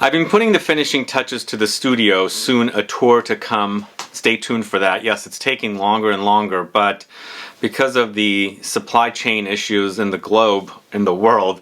I've been putting the finishing touches to the studio, soon a tour to come. Stay tuned for that. Yes, it's taking longer and longer, but because of the supply chain issues in the globe, in the world,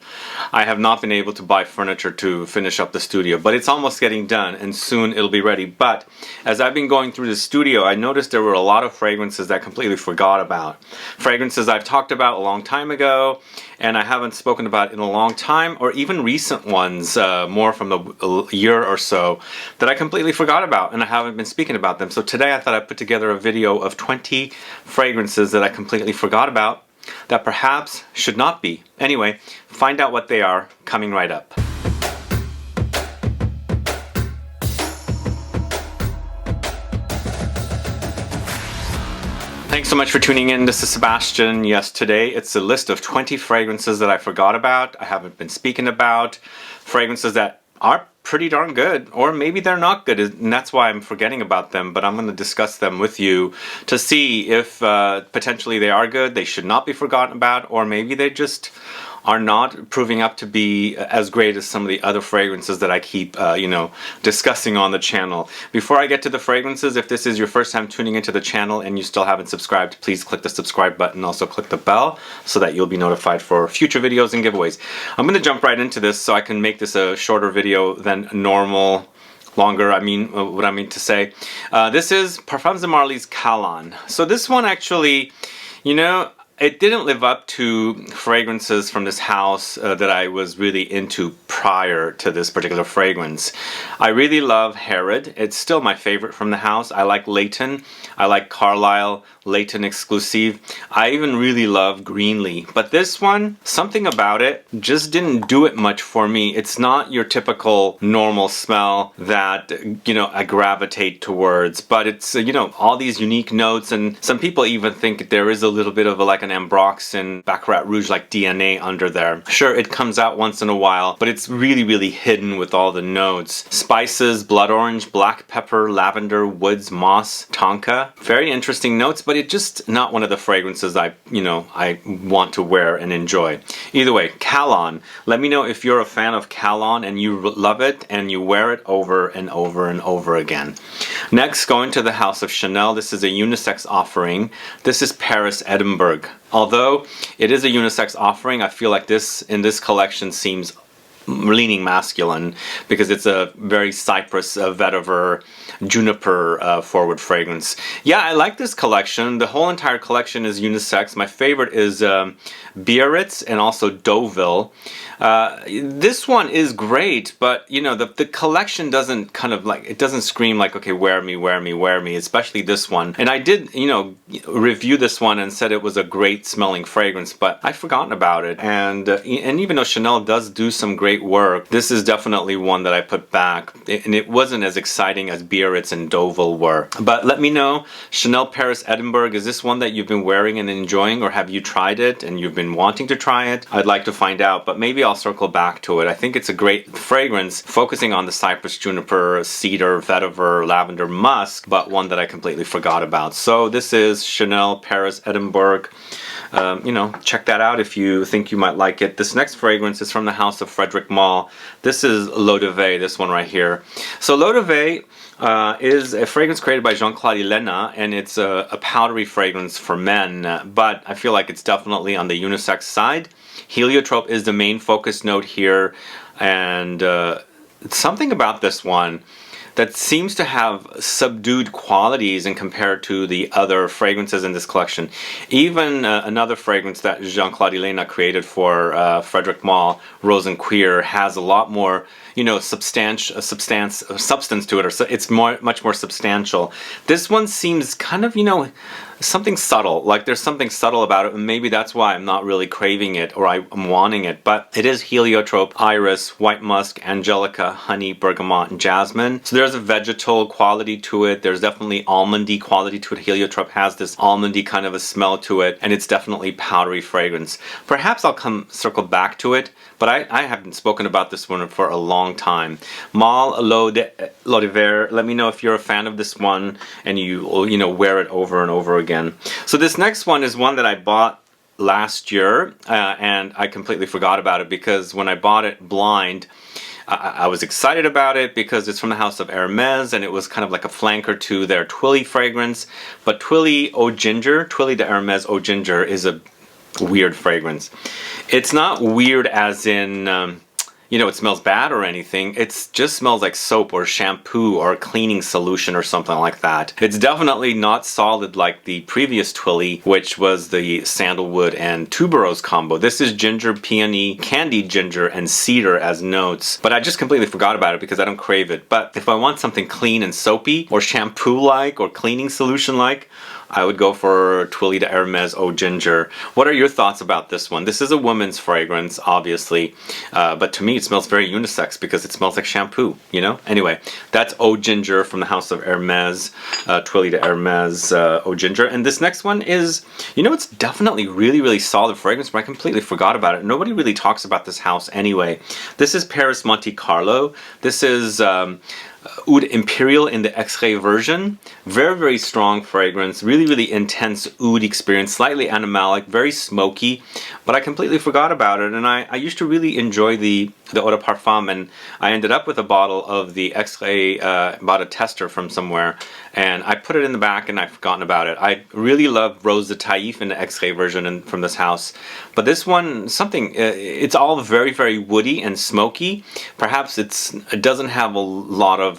I have not been able to buy furniture to finish up the studio. But it's almost getting done and soon it'll be ready. But as I've been going through the studio, I noticed there were a lot of fragrances that I completely forgot about. Fragrances I've talked about a long time ago and I haven't spoken about in a long time, or even recent ones, more from a year or so, that I completely forgot about and I haven't been speaking about them. So today I thought I'd put together a video of 20 fragrances that I completely forgot about that perhaps should not be. Anyway, find out what they are coming right up. Thanks so much for tuning in. This is Sebastian. Yes, today it's a list of 20 fragrances that I forgot about, I haven't been speaking about, fragrances that are pretty darn good, or maybe they're not good, and that's why I'm forgetting about them, but I'm going to discuss them with you to see if potentially they are good, they should not be forgotten about, or maybe they just are not proving up to be as great as some of the other fragrances that I keep, discussing on the channel. Before I get to the fragrances, if this is your first time tuning into the channel and you still haven't subscribed, please click the subscribe button. Also click the bell so that you'll be notified for future videos and giveaways. I'm going to jump right into this so I can make this a shorter video than normal. Longer, what I mean to say. This is Parfums de Marly's KALAN. So this one actually, it didn't live up to fragrances from this house that I was really into prior to this particular fragrance. I really love Herod. It's still my favorite from the house. I like Leighton. I like Carlisle, Leighton exclusive. I even really love Greenlee. But this one, something about it just didn't do it much for me. It's not your typical normal smell that, I gravitate towards. But it's, all these unique notes, and some people even think there is a little bit of like an Ambroxan, Baccarat Rouge like DNA under there. Sure, it comes out once in a while, but it's really, really hidden with all the notes. Spices, blood orange, black pepper, lavender, woods, moss, tonka. Very interesting notes, but it's just not one of the fragrances I want to wear and enjoy. Either way, KALAN. Let me know if you're a fan of KALAN and you love it and you wear it over and over and over again. Next, going to the house of Chanel. This is a unisex offering. This is Paris Edinburgh. Although it is a unisex offering, I feel like this in this collection seems leaning masculine because it's a very Cypress, Vetiver, Juniper forward fragrance. Yeah, I like this collection. The whole entire collection is unisex. My favorite is Biarritz and also Deauville. This one is great, but the collection doesn't it doesn't scream like, okay, wear me, wear me, wear me, especially this one. And I did, review this one and said it was a great smelling fragrance, but I'd forgotten about it. And even though Chanel does do some great work, this is definitely one that I put back, and it wasn't as exciting as Biarritz and Deauville were. But let me know, Chanel Paris Edinburgh, is this one that you've been wearing and enjoying, or have you tried it and you've been wanting to try it? I'd like to find out, but maybe I'll circle back to it. I think it's a great fragrance focusing on the Cypress, Juniper, Cedar, Vetiver, Lavender, Musk, but one that I completely forgot about. So this is Chanel Paris Edinburgh. Check that out if you think you might like it. This next fragrance is from the house of FREDERIC MALLE. This is L'Eau de Vie, this one right here. So L'Eau de Vie is a fragrance created by Jean-Claude Elena, and it's a powdery fragrance for men, but I feel like it's definitely on the unisex side. Heliotrope is the main focus note here, and something about this one that seems to have subdued qualities in compared to the other fragrances in this collection. Even another fragrance that Jean-Claude Elena created for FREDERIC MALLE, Rose and Queer, has a lot more substance to it, or it's much more substantial. This one seems kind of, something subtle, like there's something subtle about it, and maybe that's why I'm not really craving it or I'm wanting it. But it is Heliotrope, Iris, White Musk, Angelica, Honey, Bergamot, and Jasmine. So there's a vegetal quality to it. There's definitely almondy quality to it. Heliotrope has this almondy kind of a smell to it, and it's definitely powdery fragrance. Perhaps I'll circle back to it, but I haven't spoken about this one for a long time. MALLE L'Eau de Vie. Let me know if you're a fan of this one and you wear it over and over again. So this next one is one that I bought last year and I completely forgot about it because when I bought it blind, I was excited about it because it's from the house of Hermes, and it was kind of like a flanker to their Twilly fragrance. But Twilly Eau Ginger, Twilly de Hermes Eau Ginger is a weird fragrance. It's not weird as in, you know, it smells bad or anything. It just smells like soap or shampoo or a cleaning solution or something like that. It's definitely not solid like the previous Twilly, which was the Sandalwood and Tuberose combo. This is ginger, peony, candied ginger, and cedar as notes. But I just completely forgot about it because I don't crave it. But if I want something clean and soapy or shampoo-like or cleaning solution-like, I would go for Twilly de Hermes Eau Ginger. What are your thoughts about this one? This is a woman's fragrance, obviously, but to me it smells very unisex because it smells like shampoo, you know? Anyway, that's Eau Ginger from the house of Hermes, Twilly de Hermes Eau Ginger. And this next one is, you know, it's definitely really solid fragrance, but I completely forgot about it. Nobody really talks about this house anyway. This is Paris Monte Carlo. This is Oud Imperial in the X-ray version. Very strong fragrance, really intense oud experience, slightly animalic, very smoky, but I completely forgot about it. And I used to really enjoy the eau de parfum, and I ended up with a bottle of the X-ray, bought a tester from somewhere, and I put it in the back and I've forgotten about it. I really love Rose de Taif in the X-ray version from this house, but this one, it's all very woody and smoky. Perhaps it doesn't have a lot of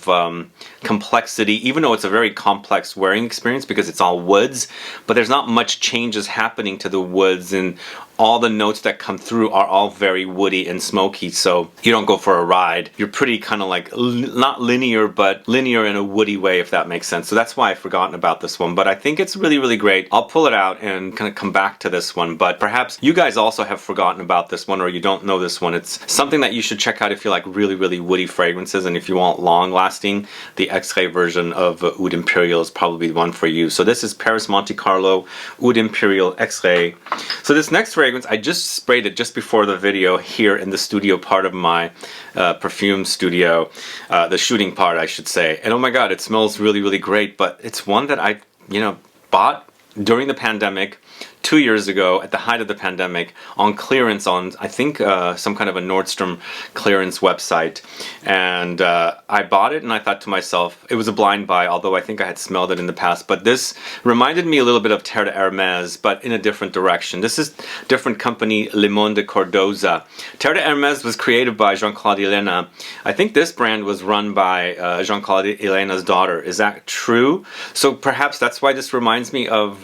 complexity, even though it's a very complex wearing experience because it's all woods, but there's not much changes happening to the woods, and all the notes that come through are all very woody and smoky, so you don't go for a ride. You're pretty kind of like, not linear, but linear in a woody way, if that makes sense. So that's why I've forgotten about this one, but I think it's really great. I'll pull it out and kind of come back to this one, but perhaps you guys also have forgotten about this one, or you don't know this one. It's something that you should check out if you like really woody fragrances, and if you want long lasting, the X-ray version of Oud Imperial is probably the one for you. So this is Paris Monte Carlo Oud Imperial X-ray. So this next fragrance, I just sprayed it just before the video here in the studio part of my perfume studio, the shooting part I should say, and oh my god, it smells really great. But it's one that I, you know, bought during the pandemic 2 years ago at the height of the pandemic on clearance on, I think, some kind of a Nordstrom clearance website, and I bought it and I thought to myself, it was a blind buy, although I think I had smelled it in the past, but this reminded me a little bit of Terre de Hermes, but in a different direction. This is different company, Le Monde de Cordoza. Terre de Hermes was created by Jean-Claude Elena. I think this brand was run by Jean-Claude Elena's daughter. Is that true? So perhaps that's why this reminds me of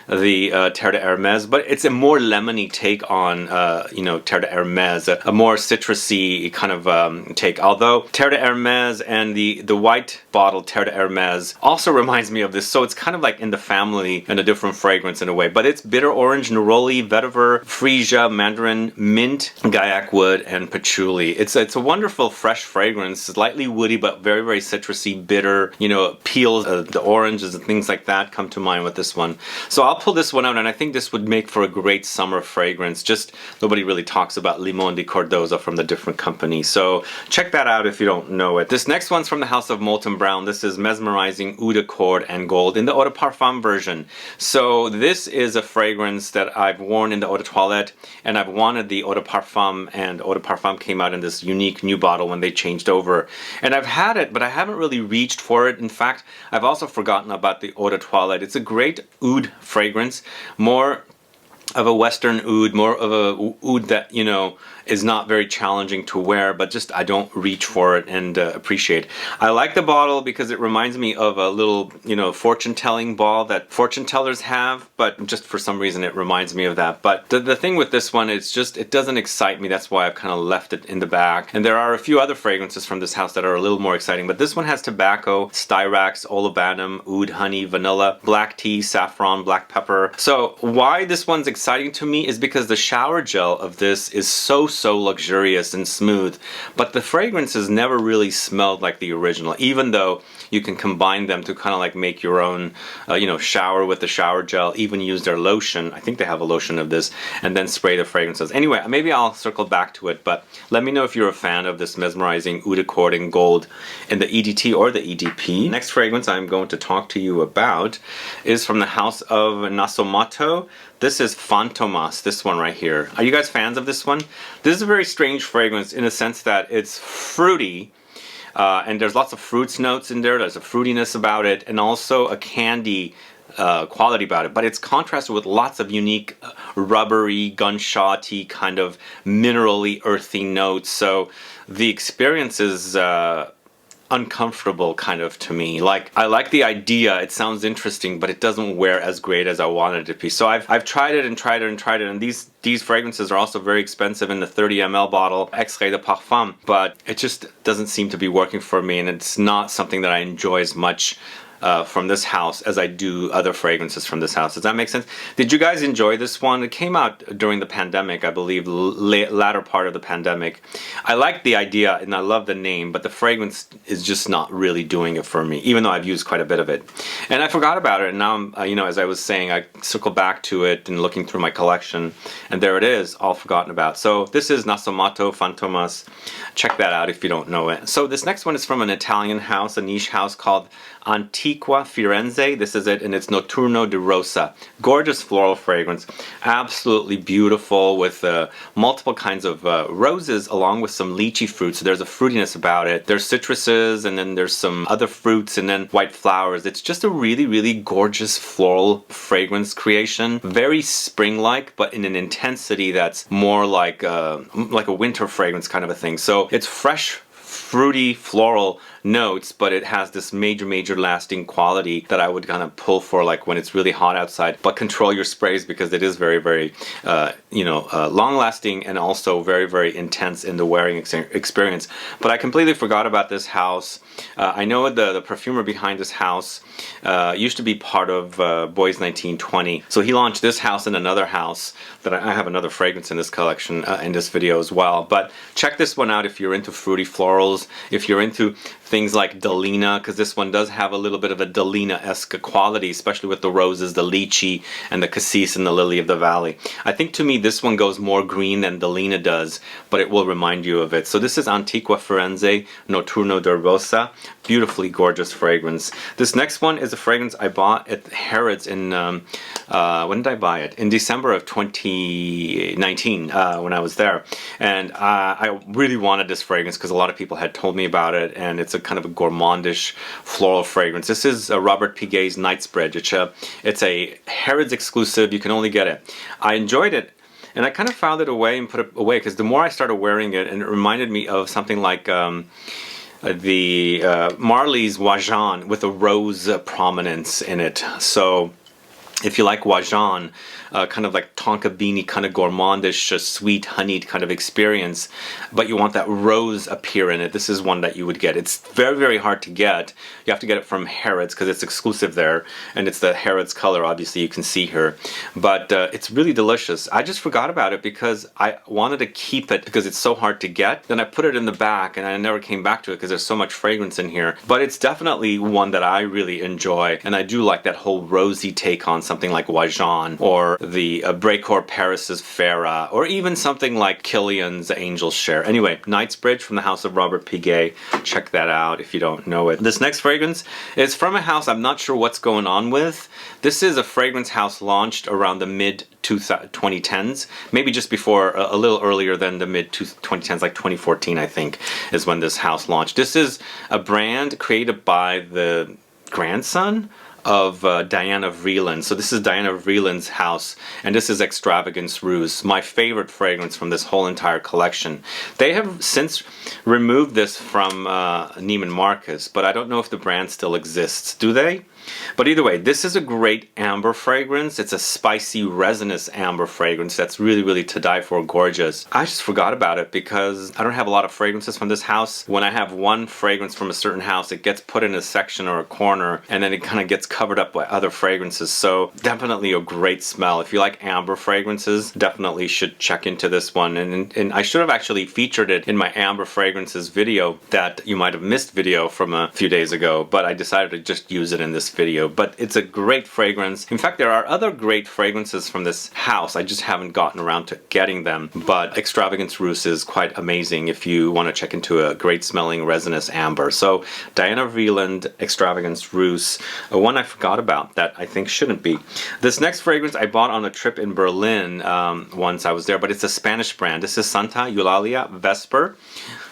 the Terre de Hermes, but it's a more lemony take on, you know, Terre de Hermes, a more citrusy kind of take. Although Terre de Hermes and the white bottle Terre de Hermes also reminds me of this, so it's kind of like in the family and a different fragrance in a way. But it's bitter orange, neroli, vetiver, freesia, mandarin, mint, gaiac wood, and patchouli. It's a wonderful fresh fragrance, slightly woody but very citrusy, bitter. You know, peels, the oranges and things like that come to mind with this one. So I'll pull this one out, and I think this would make for a great summer fragrance. Just nobody really talks about Le Monde de Cordoza from the different company, so check that out if you don't know it. This next one's from the house of Molten Brown. This is Mesmerizing Eau de Cord and Gold in the Eau de Parfum version. So this is a fragrance that I've worn in the Eau de Toilette, and I've wanted the Eau de Parfum, and Eau de Parfum came out in this unique new bottle when they changed over. And I've had it, but I haven't really reached for it. In fact, I've also forgotten about the Eau de Toilette. It's a great oud fragrance, more of a Western oud, more of a oud that, you know, is not very challenging to wear, but just I don't reach for it and appreciate. I like the bottle because it reminds me of a little, you know, fortune-telling ball that fortune tellers have, but just for some reason it reminds me of that. But the thing with this one, it's just, it doesn't excite me. That's why I've kind of left it in the back. And there are a few other fragrances from this house that are a little more exciting, but this one has tobacco, styrax, olibanum, oud, honey, vanilla, black tea, saffron, black pepper. So why this one's exciting to me is because the shower gel of this is so luxurious and smooth, but the fragrances never really smelled like the original, even though you can combine them to kind of like make your own, you know, shower with the shower gel, even use their lotion. I think they have a lotion of this, and then spray the fragrances. Anyway, maybe I'll circle back to it, but let me know if you're a fan of this Mesmerizing Eau de Cord and Gold in the EDT or the EDP. Next fragrance I'm going to talk to you about is from the house of Nasomatto. This is Fantomas, this one right here. Are you guys fans of this one? This is a very strange fragrance in a sense that it's fruity, and there's lots of fruits notes in there. There's a fruitiness about it, and also a candy quality about it, but it's contrasted with lots of unique rubbery, gunshotty, kind of minerally, earthy notes. So the experience is uncomfortable kind of to me. Like, I like the idea, it sounds interesting, but it doesn't wear as great as I wanted it to be. So I've tried it and tried it and tried it, and these fragrances are also very expensive in the 30 ml bottle, Extrait de Parfum, but it just doesn't seem to be working for me, and it's not something that I enjoy as much from this house as I do other fragrances from this house. Does that make sense? Did you guys enjoy this one? It came out during the pandemic, I believe, latter part of the pandemic. I like the idea and I love the name, but the fragrance is just not really doing it for me, even though I've used quite a bit of it. And I forgot about it, and now I'm, you know, as I was saying, I circle back to it and looking through my collection, and there it is, all forgotten about. So this is Nasomatto Fantomas. Check that out if you don't know it. So this next one is from an Italian house, a niche house called Antiqua Firenze. This is it, and it's Notturno di Rosa. Gorgeous floral fragrance, absolutely beautiful, with multiple kinds of roses along with some lychee fruits. So there's a fruitiness about it. There's citruses, and then there's some other fruits, and then white flowers. It's just a really, really gorgeous floral fragrance creation. Very spring-like, but in an intensity that's more like a winter fragrance kind of a thing. So it's fresh, fruity, floral notes, but it has this major lasting quality that I would kind of pull for like when it's really hot outside. But control your sprays, because it is very long lasting, and also very intense in the wearing experience. But I completely forgot about this house. I know the perfumer behind this house used to be part of Boys 1920, so he launched this house and another house that I have another fragrance in this collection in this video as well. But check this one out if you're into fruity florals, if you're into things like Delina, because this one does have a little bit of a Delina-esque quality, especially with the roses, the lychee, and the cassis and the lily of the valley. I think to me this one goes more green than Delina does, but it will remind you of it. So this is Antiqua Firenze Notturno di Rosa. Beautifully gorgeous fragrance. This next one is a fragrance I bought at Harrods in, when did I buy it? In December of 2019 when I was there. And I really wanted this fragrance because a lot of people had told me about it, and it's a kind of a gourmandish floral fragrance. This is Robert Piguet's Night Spread. It's a Harrods exclusive. You can only get it. I enjoyed it, and I kind of filed it away and put it away because the more I started wearing it, and it reminded me of something like the Marley's Wajan with a rose prominence in it. So if you like Wajan, kind of like Tonka beanie, kind of gourmandish, sweet, honeyed kind of experience, but you want that rose appear in it, this is one that you would get. It's very hard to get. You have to get it from Harrods because it's exclusive there, and it's the Harrods color, obviously you can see here. But it's really delicious. I just forgot about it because I wanted to keep it because it's so hard to get. Then I put it in the back, and I never came back to it because there's so much fragrance in here. But it's definitely one that I really enjoy, and I do like that whole rosy take on something like Wajan, or the Breakcore Paris's Farah, or even something like Killian's Angel's Share. Anyway, Knightsbridge from the house of Robert Piguet. Check that out if you don't know it. This next fragrance is from a house I'm not sure what's going on with. This is a fragrance house launched around the mid-2010s, maybe just before, a little earlier than the mid-2010s, like 2014 I think is when this house launched. This is a brand created by the grandson of Diana Vreeland. So this is Diana Vreeland's house, and this is Extravagance Ruse, my favorite fragrance from this whole entire collection. They have since removed this from Neiman Marcus, but I don't know if the brand still exists. Do they? But either way, this is a great amber fragrance. It's a spicy, resinous amber fragrance that's really to die for, gorgeous. I just forgot about it because I don't have a lot of fragrances from this house. When I have one fragrance from a certain house, it gets put in a section or a corner, and then it kind of gets covered up by other fragrances. So definitely a great smell. If you like amber fragrances, definitely should check into this one. And I should have actually featured it in my amber fragrances video that you might have missed video from a few days ago, but I decided to just use it in this video. But it's a great fragrance. In fact, there are other great fragrances from this house. I just haven't gotten around to getting them, but Extravagance Ruse is quite amazing if you want to check into a great smelling resinous amber. So Diana Vreeland Extravagance Ruse, one I forgot about that I think shouldn't be. This next fragrance I bought on a trip in Berlin once I was there, but it's a Spanish brand. This is Santa Eulalia Vesper.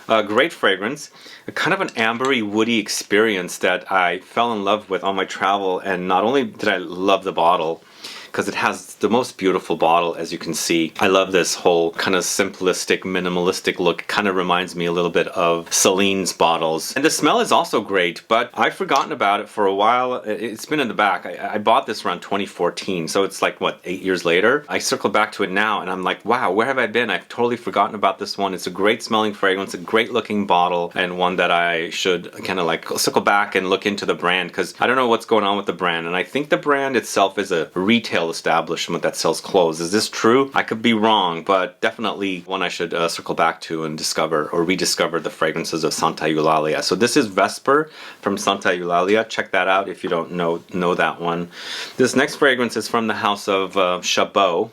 Great fragrance. Kind of an ambery, woody experience that I fell in love with on my travel, and not only did I love the bottle, because it has the most beautiful bottle, as you can see. I love this whole kind of simplistic, minimalistic look. It kind of reminds me a little bit of Celine's bottles. And the smell is also great, but I've forgotten about it for a while. It's been in the back. I bought this around 2014, so it's like, what, 8 years later? I circled back to it now, and I'm like, wow, where have I been? I've totally forgotten about this one. It's a great smelling fragrance, a great looking bottle, and one that I should kind of like circle back and look into the brand, because I don't know what's going on with the brand. And I think the brand itself is a retail establishment that sells clothes. Is this true? I could be wrong, but definitely one I should circle back to and discover or rediscover the fragrances of Santa Eulalia. So this is Vesper from Santa Eulalia. Check that out if you don't know that one. This next fragrance is from the house of Chabot.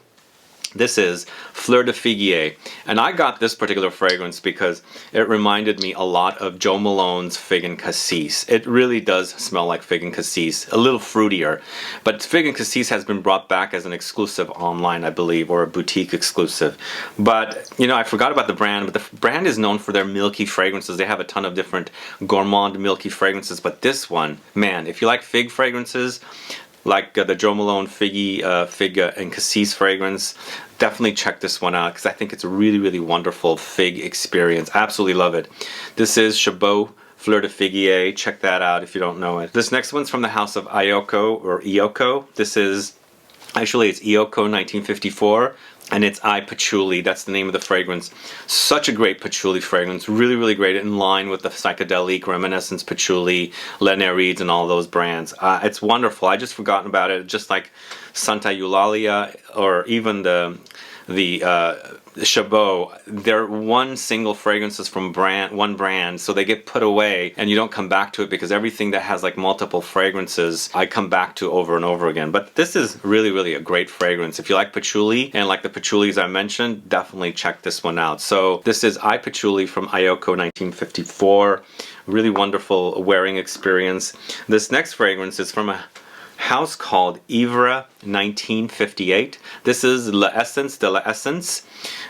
This is Fleur de Figuier, and I got this particular fragrance because it reminded me a lot of Jo Malone's Fig and Cassis. It really does smell like Fig and Cassis, a little fruitier, but Fig and Cassis has been brought back as an exclusive online, I believe, or a boutique exclusive. But, you know, I forgot about the brand, but the brand is known for their milky fragrances. They have a ton of different gourmand milky fragrances, but this one, man, if you like fig fragrances, like the Jo Malone Fig and Cassis fragrance, definitely check this one out because I think it's a really, really wonderful fig experience. Absolutely love it. This is Chabot Fleur de Figuier. Check that out if you don't know it. This next one's from the house of Ioko. This is, actually it's Ioko 1954. And it's I Patchouli. That's the name of the fragrance. Such a great patchouli fragrance. Really, really great. In line with the psychedelic reminiscence patchouli, Les Nerrides, and all those brands. It's wonderful. I just forgotten about it. Just like Santa Eulalia or even the Chabot, they're one single fragrances from one brand, so they get put away and you don't come back to it, because everything that has like multiple fragrances I come back to over and over again. But this is really, really a great fragrance. If you like patchouli and like the patchoulis I mentioned, definitely check this one out. So this is I Patchouli from Ioko 1954. Really wonderful wearing experience. This next fragrance is from a house called Ivre 1958. This is L'Essence de l'Essence.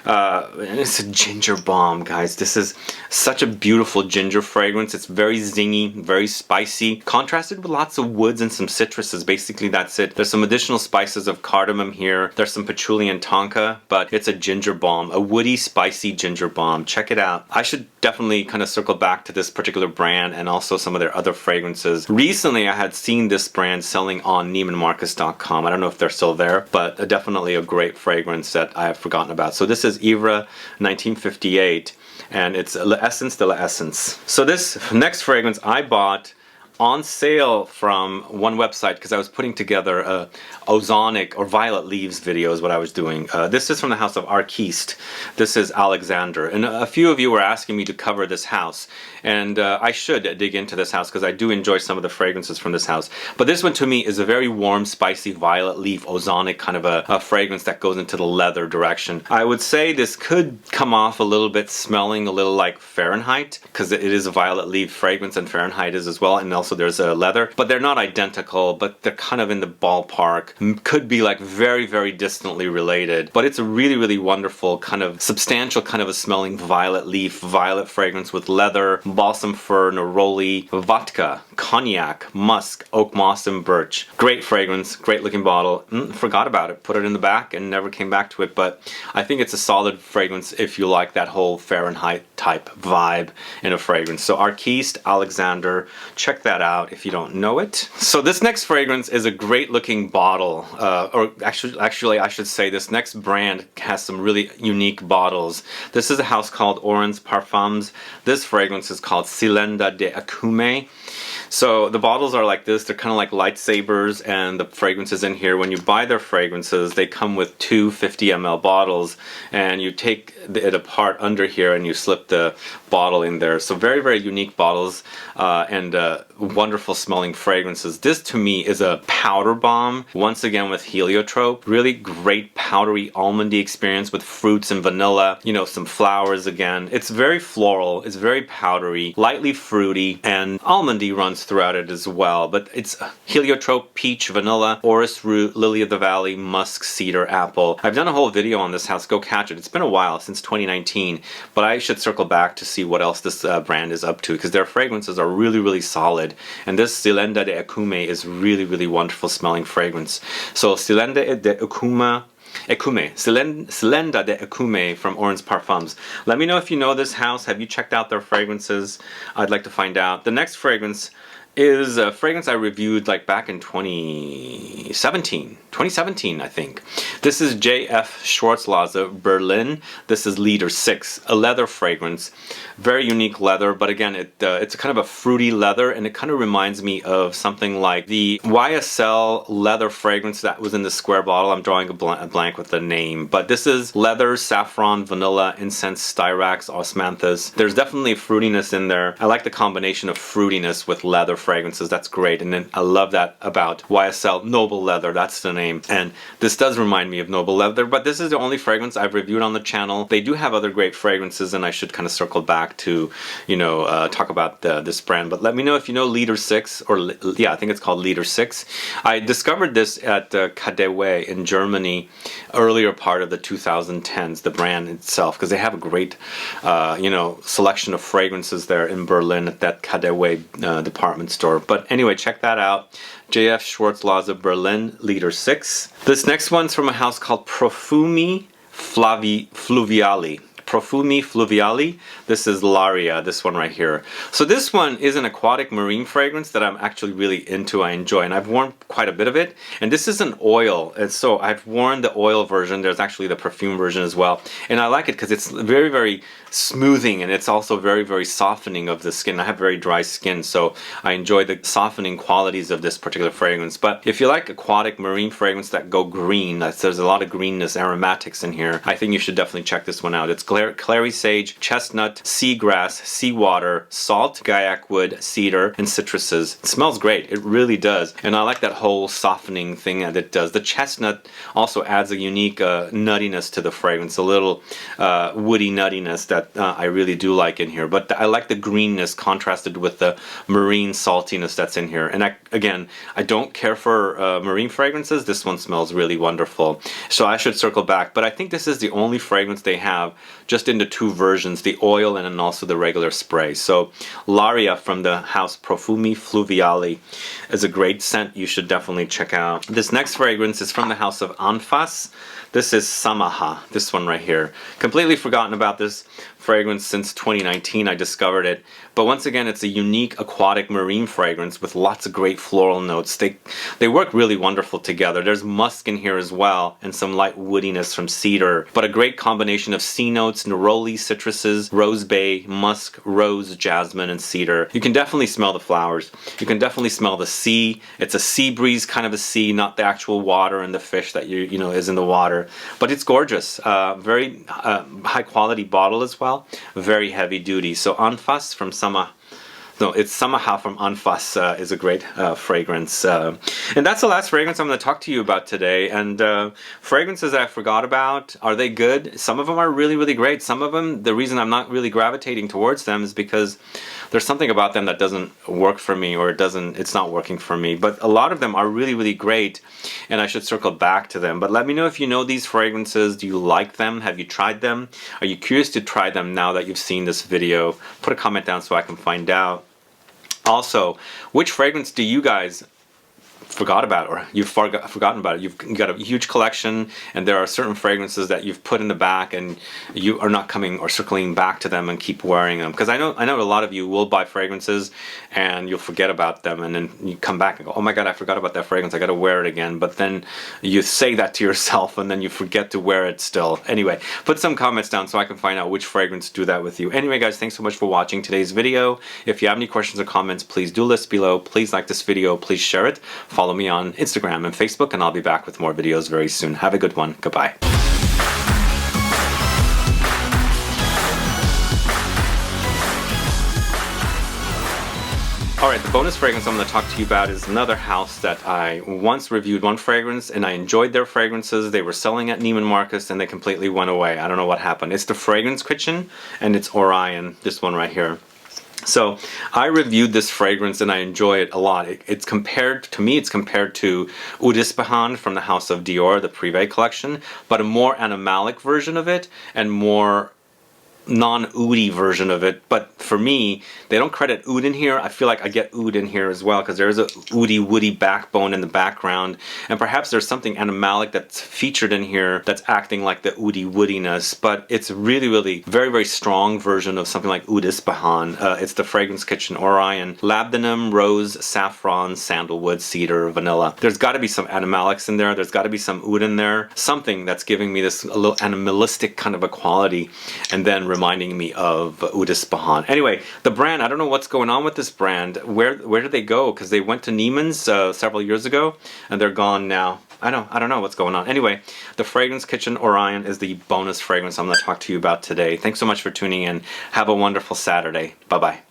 And it's a ginger bomb, guys. This is such a beautiful ginger fragrance. It's very zingy, very spicy, contrasted with lots of woods and some citruses. Basically, that's it. There's some additional spices of cardamom here. There's some patchouli and tonka, but it's a ginger bomb, a woody, spicy ginger bomb. Check it out. I should definitely kind of circle back to this particular brand and also some of their other fragrances. Recently, I had seen this brand selling on NeimanMarcus.com. I don't know if they're still there, but definitely a great fragrance that I have forgotten about. So this is Ivre 1958, and it's L'Essence de l'Essence. So this next fragrance I bought on sale from one website because I was putting together a ozonic or violet leaves video is what I was doing. This is from the house of Arquiste. This is Alexander, and a few of you were asking me to cover this house, and I should dig into this house because I do enjoy some of the fragrances from this house. But this one to me is a very warm, spicy violet leaf ozonic kind of a fragrance that goes into the leather direction. I would say this could come off a little bit smelling a little like Fahrenheit, because it is a violet leaf fragrance and Fahrenheit is as well, and also there's a leather, but they're not identical, but they're kind of in the ballpark. Could be like very, very distantly related, but it's a really, really wonderful kind of substantial kind of a smelling violet leaf, violet fragrance with leather, balsam fir, neroli, vodka, cognac, musk, oak moss, and birch. Great fragrance, great looking bottle. Forgot about it, put it in the back and never came back to it, but I think it's a solid fragrance if you like that whole Fahrenheit type vibe in a fragrance. So Arquiste, Alexander, check that out if you don't know it. So this next fragrance is a great looking bottle, or actually I should say this next brand has some really unique bottles. This is a house called Orange Parfums. This fragrance is called Silenda de Acume. So the bottles are like this. They're kind of like lightsabers, and the fragrances in here, when you buy their fragrances, they come with two 50 ml bottles, and you take it apart under here and you slip the bottle in there. So very, very unique bottles and wonderful smelling fragrances. This to me is a powder bomb, once again with heliotrope. Really great powdery almondy experience with fruits and vanilla, you know, some flowers again. It's very floral, it's very powdery, lightly fruity, and almondy runs fragrance throughout it as well. But it's Heliotrope, Peach, Vanilla, Orris Root, Lily of the Valley, Musk, Cedar, Apple. I've done a whole video on this house. Go catch it. It's been a while, since 2019, but I should circle back to see what else this brand is up to, because their fragrances are really, really solid. And this Silenda de Ecume is really, really wonderful smelling fragrance. So Silenda de Ecume, Silenda de Ecume from Orange Parfums. Let me know if you know this house. Have you checked out their fragrances? I'd like to find out. The next fragrance is a fragrance I reviewed like back in 2017, I think. This is J.F. Schwarzlose Berlin. This is Liter 6, a leather fragrance. Very unique leather, but again, it's kind of a fruity leather, and it kind of reminds me of something like the YSL leather fragrance that was in the square bottle. I'm drawing a blank with the name, but this is leather, saffron, vanilla, incense, styrax, osmanthus. There's definitely fruitiness in there. I like the combination of fruitiness with leather fragrances. That's great. And then I love that about YSL Noble Leather. That's the name. And this does remind me of Noble Leather, but this is the only fragrance I've reviewed on the channel. They do have other great fragrances, and I should kind of circle back to, you know, talk about this brand. But let me know if you know Liter 6, or yeah, I think it's called Liter 6. I discovered this at Kadewe in Germany, earlier part of the 2010s, the brand itself, because they have a great, you know, selection of fragrances there in Berlin at that Kadewe department store. But anyway, check that out. J.F. Schwarzlose Berlin, Liter 6. This next one's from a house called Profumi Fluviali. Profumi Fluviali. This is Laria, this one right here. So this one is an aquatic marine fragrance that I'm actually really into. I enjoy, and I've worn quite a bit of it. And this is an oil, and so I've worn the oil version. There's actually the perfume version as well, and I like it because it's very, very smoothing, and it's also very, very softening of the skin. I have very dry skin, so I enjoy the softening qualities of this particular fragrance. But if you like aquatic marine fragrance that go green, there's a lot of greenness, aromatics in here, I think you should definitely check this one out. It's clary sage, chestnut, seagrass, seawater, salt, gaiac wood, cedar, and citruses. It smells great. It really does. And I like that whole softening thing that it does. The chestnut also adds a unique nuttiness to the fragrance, a little woody nuttiness that I really do like in here. But I like the greenness contrasted with the marine saltiness that's in here. And again, I don't care for marine fragrances. This one smells really wonderful. So I should circle back. But I think this is the only fragrance they have just in the two versions, the oil and then also the regular spray. So Laria from the house Profumi Fluviali is a great scent you should definitely check out. This next fragrance is from the house of Anfas. This is Samaha, this one right here. Completely forgotten about this fragrance since 2019. I discovered it. But once again, it's a unique aquatic marine fragrance with lots of great floral notes. They work really wonderful together. There's musk in here as well, and some light woodiness from cedar. But a great combination of sea notes, neroli, citruses, rose bay, musk, rose, jasmine, and cedar. You can definitely smell the flowers. You can definitely smell the sea. It's a sea breeze kind of a sea, not the actual water and the fish that you know is in the water. But it's gorgeous. Very high quality bottle as well. Very heavy duty. So Anfas from Samaha from Anfas is a great fragrance. And that's the last fragrance I'm going to talk to you about today. And fragrances that I forgot about, are they good? Some of them are really, really great. Some of them, the reason I'm not really gravitating towards them is because there's something about them that doesn't work for me, or it's not working for me. But a lot of them are really, really great, and I should circle back to them. But let me know if you know these fragrances. Do you like them? Have you tried them? Are you curious to try them now that you've seen this video? Put a comment down so I can find out. Also, which fragrance do you guys forgot about, or you've forgotten about it? You've got a huge collection, and there are certain fragrances that you've put in the back and you are not coming or circling back to them and keep wearing them. Because I know a lot of you will buy fragrances and you'll forget about them, and then you come back and go, oh my god, I forgot about that fragrance, I gotta wear it again. But then you say that to yourself and then you forget to wear it still. Anyway, put some comments down so I can find out which fragrance do that with you. Anyway guys, thanks so much for watching today's video. If you have any questions or comments, please do list below. Please like this video, please share it. Follow me on Instagram and Facebook, and I'll be back with more videos very soon. Have a good one. Goodbye. Alright, the bonus fragrance I'm going to talk to you about is another house that I once reviewed one fragrance, and I enjoyed their fragrances. They were selling at Neiman Marcus and they completely went away. I don't know what happened. It's the Fragrance Kitchen, and it's Orion, this one right here. So I reviewed this fragrance and I enjoy it a lot. It's compared to me. It's compared to Oud Ispahan from the House of Dior, the Privé collection, but a more animalic version of it and more non-oody version of it. But for me, they don't credit oud in here. I feel like I get oud in here as well because there is a oody woody backbone in the background, and perhaps there's something animalic that's featured in here that's acting like the oody woodiness. But it's really very strong version of something like Oud Ispahan. It's the Fragrance Kitchen Orion, Labdanum, rose, saffron, sandalwood, cedar, vanilla. There's got to be some animalics in there. There's got to be some oud in there. Something that's giving me this a little animalistic kind of a quality, and then reminding me of Oud Ispahan. Anyway, the brand, I don't know what's going on with this brand. Where did they go? Because they went to Neiman's several years ago and they're gone now. I don't know what's going on. Anyway, the Fragrance Kitchen Orion is the bonus fragrance I'm going to talk to you about today. Thanks so much for tuning in. Have a wonderful Saturday. Bye-bye.